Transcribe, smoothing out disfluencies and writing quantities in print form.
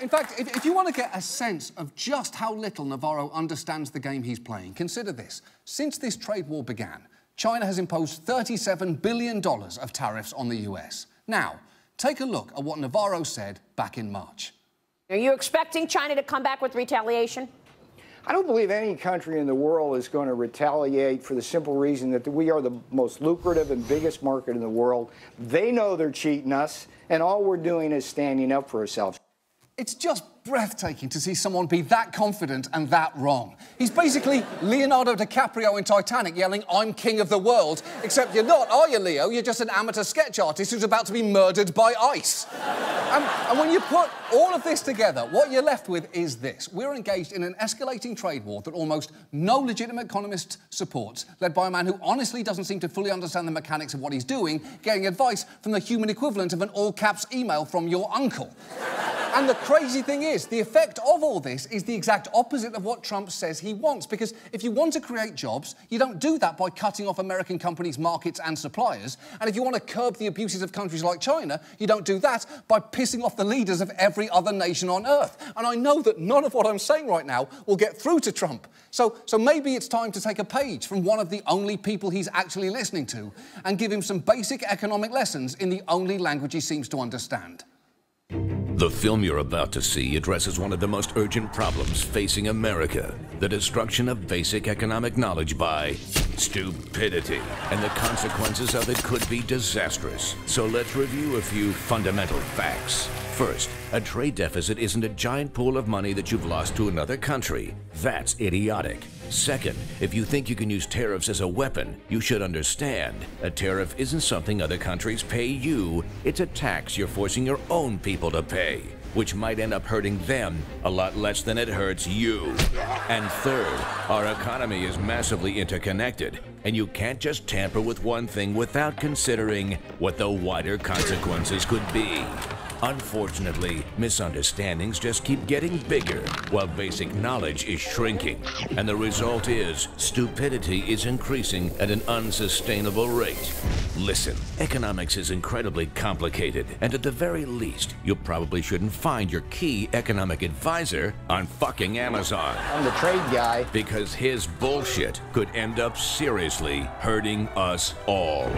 In fact, if you want to get a sense of just how little Navarro understands the game he's playing, consider this. Since this trade war began, China has imposed $37 billion of tariffs on the US. Now, take a look at what Navarro said back in March. Are you expecting China to come back with retaliation? I don't believe any country in the world is going to retaliate for the simple reason that we are the most lucrative and biggest market in the world. They know they're cheating us, and all we're doing is standing up for ourselves. It's just breathtaking to see someone be that confident and that wrong. He's basically Leonardo DiCaprio in Titanic yelling, "I'm king of the world," except you're not, are you, Leo? You're just an amateur sketch artist who's about to be murdered by ice. And when you put all of this together, what you're left with is this. We're engaged in an escalating trade war that almost no legitimate economist supports, led by a man who honestly doesn't seem to fully understand the mechanics of what he's doing, getting advice from the human equivalent of an all-caps email from your uncle. And the crazy thing is, the effect of all this is the exact opposite of what Trump says he wants, because if you want to create jobs, you don't do that by cutting off American companies' markets and suppliers, and if you want to curb the abuses of countries like China, you don't do that by pissing off the leaders of every other nation on Earth. And I know that none of what I'm saying right now will get through to Trump. So maybe it's time to take a page from one of the only people he's actually listening to and give him some basic economic lessons in the only language he seems to understand. The film you're about to see addresses one of the most urgent problems facing America, the destruction of basic economic knowledge by stupidity, and the consequences of it could be disastrous. So let's review a few fundamental facts. First, a trade deficit isn't a giant pool of money that you've lost to another country. That's idiotic. Second, if you think you can use tariffs as a weapon, you should understand a tariff isn't something other countries pay you, it's a tax you're forcing your own people to pay, which might end up hurting them a lot less than it hurts you. And third, our economy is massively interconnected, and you can't just tamper with one thing without considering what the wider consequences could be. Unfortunately, misunderstandings just keep getting bigger while basic knowledge is shrinking. And the result is stupidity is increasing at an unsustainable rate. Listen, economics is incredibly complicated, and at the very least, you probably shouldn't find your key economic advisor on fucking Amazon. I'm the trade guy. Because his bullshit could end up seriously hurting us all.